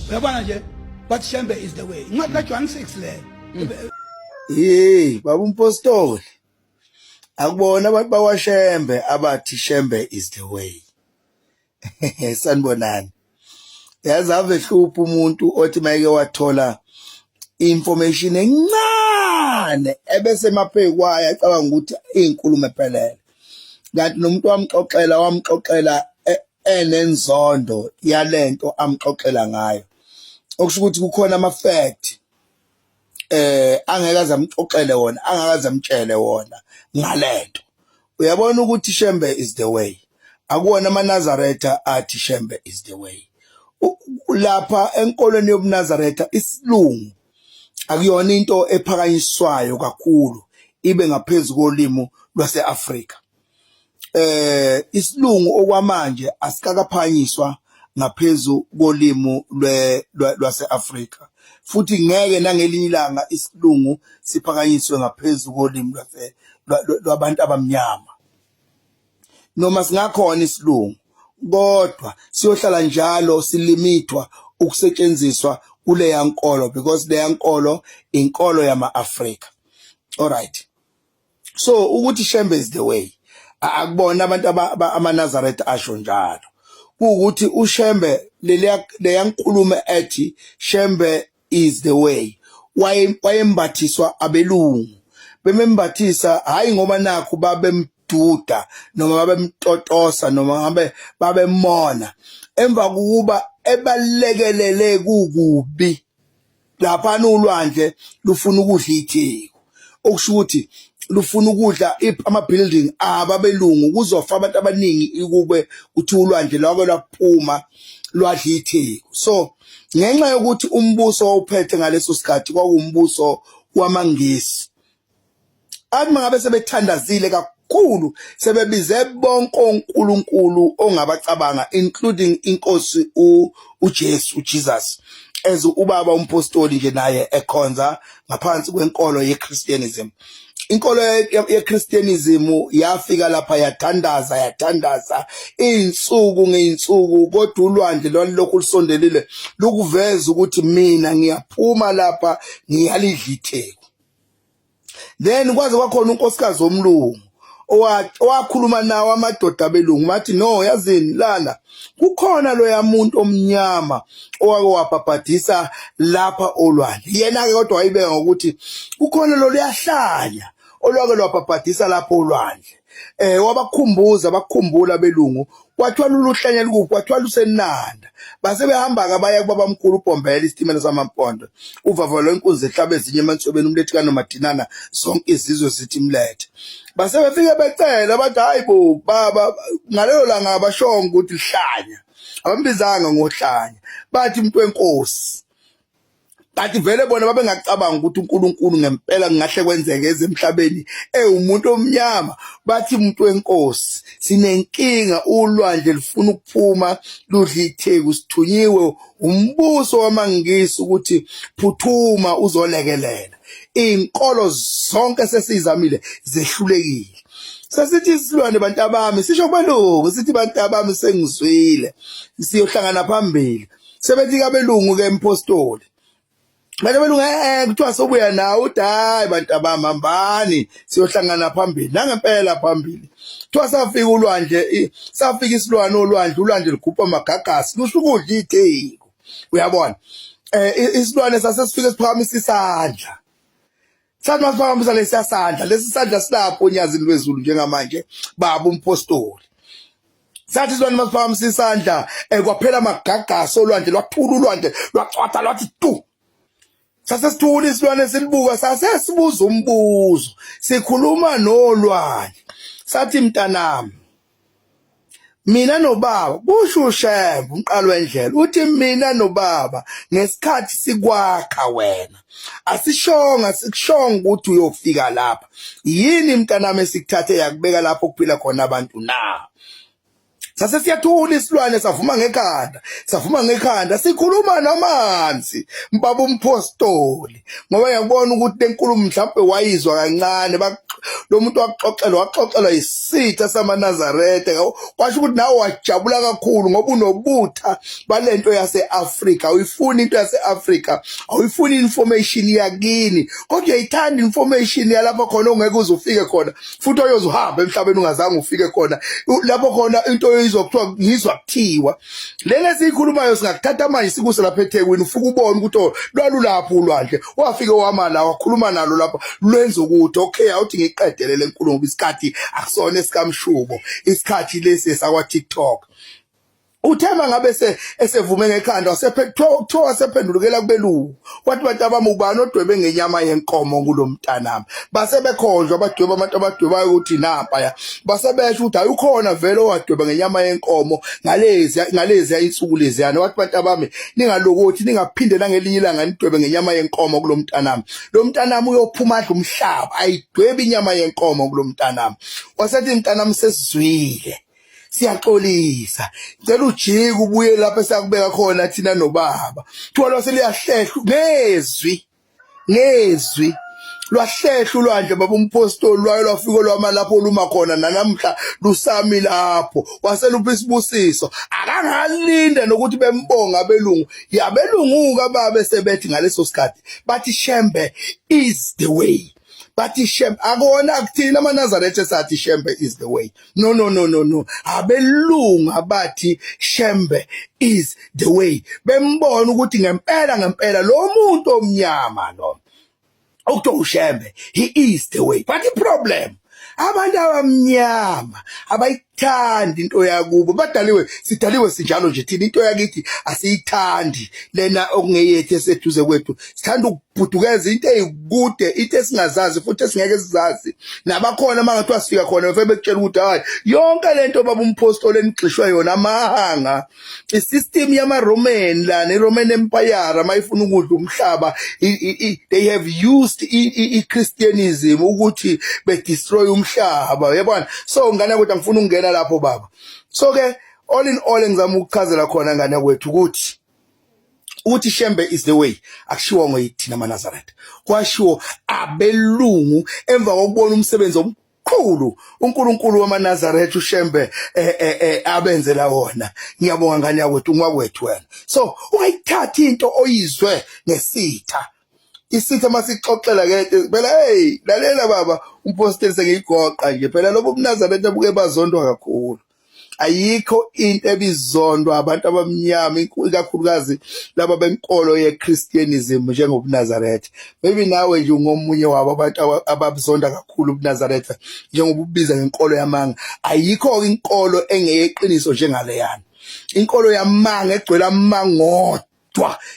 uyabona nje but Shembe is the way incwadi kaJohn 6 le hey baba umpostoli akubona abantu bakwaShembe abathi Shembe is the way sanibonani yazi ave hlupha umuntu othi mayeke wathola information encane ebese maphekwayo acabanga ukuthi izinkulumo ephelele kanti nomuntu wamxoxela enenzondo yalento amxoxela ngayo okusho ukuthi kukhona ama fact angeke azamxoxele wona angeke azamtshele wona ngalento uyabona ukuthi Shembe is the way akuwona amaNazaretha athi Shembe is the way lapha enkolweni yobuNazaretha isilungu akuyona into ephakanyiswayo kakhulu ibe ngaphezulu kolimo lwaseAfrika isilungu okwamanje asikakaphanyiswa ngaphezulu kolimo lwaseAfrika futhi ngeke nangelinye ilanga isilungu siphakanyiswe ngaphezulu kolimo lwabantu abamnyama noma singakhona isilungu kodwa siyohlala njalo silimithwa ukusetshenziswa kule yankolo because le yankolo inkolo yama-Afrika. Alright, so ukuthi Shembe is the way akubona abantu amaNazaretha asho njalo ukuthi uShembe le yankulumo ethi Shembe is the way wayembathiswa abelungu bemembathisa hayi ngoba nakho babemduda noma babemtotosa noma ngabe babemona emva kuba ebalekelele kukubi lapha ulwandle lufuna ukudla ithiko okusho ukuthi lufuna ukudla ama building ababelungu kuzofa abantu abaningi ukube uthi ulwandle lwako lwaphuma lwadla ithiko so ngenxa yokuthi umbuso wawuphethe ngaleso sikhathi kwakuwumbuso wamaNgisi athi mangabe sebethandazile kakhulu sebebize bonke onkulunkulu ongabacabanga including inkosi uJesu Jesus as ubaba umpostoli nje naye ekhonza ngaphansi kwenkolo yeChristianism inkolo yeChristianism yafika lapha yathandaza insuku ngeinsuku kodwa ulwandle lokhu lusondelile lokuveza ukuthi mina ngiyaphuma lapha ngiyalidla itheko then kwaze kwakhona unkosikazi omlungu owakhuluma nawo amadoda abelungu mathi no yazini lana kukhona lo yamuntu omnyama owake wabhabhadisa lapha olwandle yena ke kodwa wayibeka ngokuthi kukhona lo liyahlanya olwake lwabhabhadisa lapha olwandle bakukhumbula belungu kwathiwa luluhlanya likuphi kwathiwa lusenanda base behamba kabaya kubabamkhulu uBhombela isitimela samampondo uvavalo inkunzi ehlaba ezinye emansobeni umlethi kaNomadinana zonke izizwe zithi mlethe base befike becela bathi hayibo baba ngalelo langa abashonga ukuthi lihlanya abambizanga ngohlanya bathi umuntu wenkosi bathi vele bona babengacabanga ukuthi uNkulunkulu ngempela ngahle kwenzeke ezemhlabeni umuntu omnyama bathi umuntu wenkosi sinenkinga ulwandle lifuna ukuphuma ludla itheko sithunyiwe umbuso wamaNgisi ukuthi phuthuma uzolekelela inkolo zonke sesizamile zehlulekile sasithi isilwane bantu abami sisho kubelungu sithi bantu abami sengizwile siyohlangana phambili sebethi kabelungu ke impostoli manje belungu kuthiwa sobuya nawo uthi hayi bantu abahambani siyohlangana phambili nangempela phambili kuthiwa safika ulwandle safika isilwane ulwandle likhupha amagagasi lusho ukudla itheko uyabona isilwane sasesifika siphakamisa isandla sathi masiphakamisa lesi sandla silapho onyazini lwezulu njengamanje baba umpostoli sathi isilwane masiphakamisa isandla kwaphela amagagasi olwandle lwathula ulwandle lwacwatha lwathi tu sasesithula isilwane silibuka sasesibuza umbuzo sikhuluma nolwandle sathi mntanami mina nobaba kusho uShembe umqalo wendlela uthi mina nobaba ngesikhathi sikwakha wena asishonga sikushonga ukuthi uyofika lapha yini mntanami esikuthathe yakubeka lapho kuphila khona abantu na sase siyathula isilwane savuma ngekhanda sikhuluma namanzi mbaba umpostoli ngoba ngiyabona ukuthi lenkulumo mhlawumbe wayizwa kancane lo muntu waxoxelwa isitha samaNazaretha kwasho ukuthi nawe wajabula kakhulu ngoba unobutha balento yaseAfrika awuyifuni into yaseAfrika awuyifuni information yakini kodwa uyayithanda information yalapha khona ongeke uzufike khona futhi oyozuhamba emhlabeni ungazange ufike khona lapho khona into oyizwa kuthiwa ngizwa kuthiwa lele siyikhulumayo singakuthatha manje sikuse lapha eThekwini ufuka ubone ukuthi lwalulapho ulwandle wafike wama la wakhuluma nalo lapha lwenza ukuthi okay awuthi ngiqedele lenkulumo ngoba isikhathi akusona esikamshubo isikhathi lesi sakwa TikTok uthema ngabe esevume ngekhanda kuthiwa sephendulukela kubelungu wathi bantu abami ubani odwebe ngenyama yenkomo kulomntanami base bekhonjwa abadweba abantu abadwebayo ukuthi nampaya base besho ukuthi ayukhona vele owadweba ngenyama yenkomo ngalezi insuku leziyana wathi bantu abami ningalokothi ningaphinde nangelinye ilanga nidwebe ngenyama yenkomo kulomntanami lo mntanami uyophuma adla umhlaba ayidwebe inyama yenkomo kulomntanami wasethi mntanami sesizwile siyaxolisa ngicela ujike ubuye lapha esakubeka khona thina nobaba kuthiwa lwaseliyahlehla ngezwi lwahlehla ulwandle baba umpostoli lwayo lwafika lwama lapho luma khona nanamhla lusami lapho waselupha isibusiso akangalinda nokuthi bembonga abelungu yabelungu kababe sebethi ngaleso sikhathi bathi Shembe is the way bathi Shembe akona akuthina amaNazaretha sathi Shembe is the way no abelungu bathi Shembe is the way bembona ukuthi ngempela lo muntu omnyama lo okuthiwa uShembe he is the way but the problem abantu abamnyama abayithandi into yakubo sidaliwe sinjalo nje thina into yakithi asiyithandi lena okungeyethu eseduze kwethu sithanda ukubhudukeza into ezikude into esingazazi futhi esingeke sizazi nabakhona mangathiwa sifika khona befike bekutshela ukuthi hayi yonke lento baba umpostoli enigxishwe yona amahanga isystem yamaRoman la neRoman Empire mayifuna ukudla umhlaba they have used iChristianism ukuthi be destroy umhlaba yabona so ngane ukuthi angifuna ukungena lapho baba so ke all in all ngizama ukuchazela khona ngane kwethu ukuthi Shembe is the way akushiwo ngoyithina amaNazaretha kwashiwo abelungu emva kokubona umsebenzi omkhulu uNkulunkulu wamaNazaretha uShembe abenzela wona ngiyabonga ngane yakwethu ngwakwethu wena so ungayithatha into oyizwe ngesitha isitha masixoxela ke phela hey lalela baba umpostoli sengiyigoqa nje phela lobo uMnazaretha buke bazondwa kakhulu ayikho into ebizondwa abantu abamnyama ikakhulukazi laba benkolo yeChristianism njengobuNazaretha maybe nawe nje ungomunye wabo abantu ababizonda kakhulu ubuNazaretha njengoba ubiza ngenkolo yamanga ayikho inkolo engeyeqiniso njengaleyana inkolo yamanga egcwele amango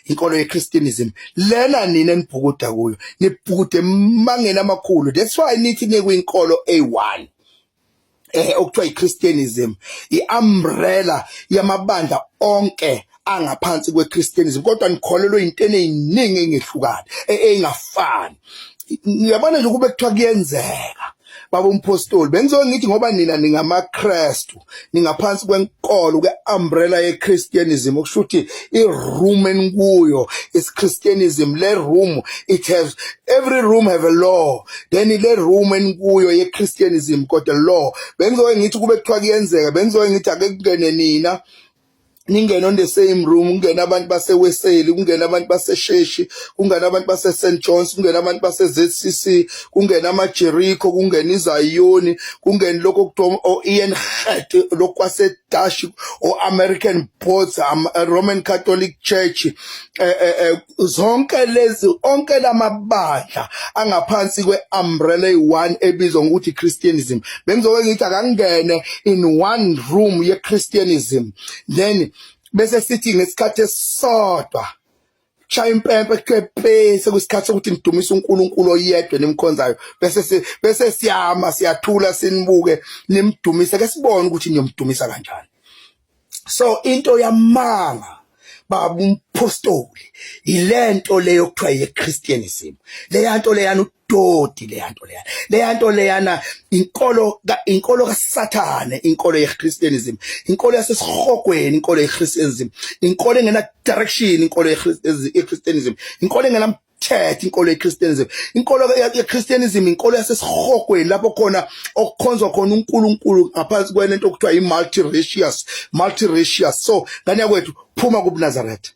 inkolo yeChristianism lena nina nibhukuda kuyo nibhukude mangena amakhulu that's why nithi nekwinkolo A1 okuthiwa iChristianism iumbrella yamabandla onke angaphansi kweChristianism kodwa nikholelwe into eziningi engehlukana engafani ngiyabona nje kube kuthiwa kuyenzeka baba umpostoli bengizoke ngithi ngoba nina ningamaKristu ningaphansi kwenkolo ke-umbrella yeChristianism okusho ukuthi i-room enikuyo is Christianism le room it has every room have a law then le room enikuyo yeChristianism kodwa law bengizoke ngithi kube kuthiwa kuyenzeka bengizoke ngithi ake kungene nina ningena on the same room kungena abantu baseWeseli kungena abantu basesheshi kungena abantu baseSt John's kungena abantu baseZCC kungena amaJericho kungena iZayoni kungena lokho kuthiwa oIan Gert lokho kwaseDash oAmerican Boards Roman Catholic Church zonke lezi onke lamabandla angaphansi kweumbrella eyi1 ebizwa ngokuthi Christianism bengizoke ngithi akangene in one room yeChristianism then bese sithi ngesikhathi esodwa shaya impempe kephe sekusikhathi sokuthi nidumisa uNkulunkulu oyedwa nimkhonzayo bese siyama siyathula sinibuke nimdumise ke sibone ukuthi niyomdumisa kanjani so into yamanga babumpostoli ilento leyo kuthiwa ye-Christianism leyanto leyana udodi leyanto leyana inkolo kaSathane inkolo ye-Christianism inkolo yasesihogweni inkolo ye-Christianism inkolo engena direction inkolo ye-Christianism inkolo engena thethe inkolo ye-Christianism inkolo ye-Christianism inkolo yasesihogweni lapho khona okukhonzwa khona uNkulunkulu ngaphansi kwento okuthiwa i-multiracious so ngane yakwethu phuma kubuNazaretha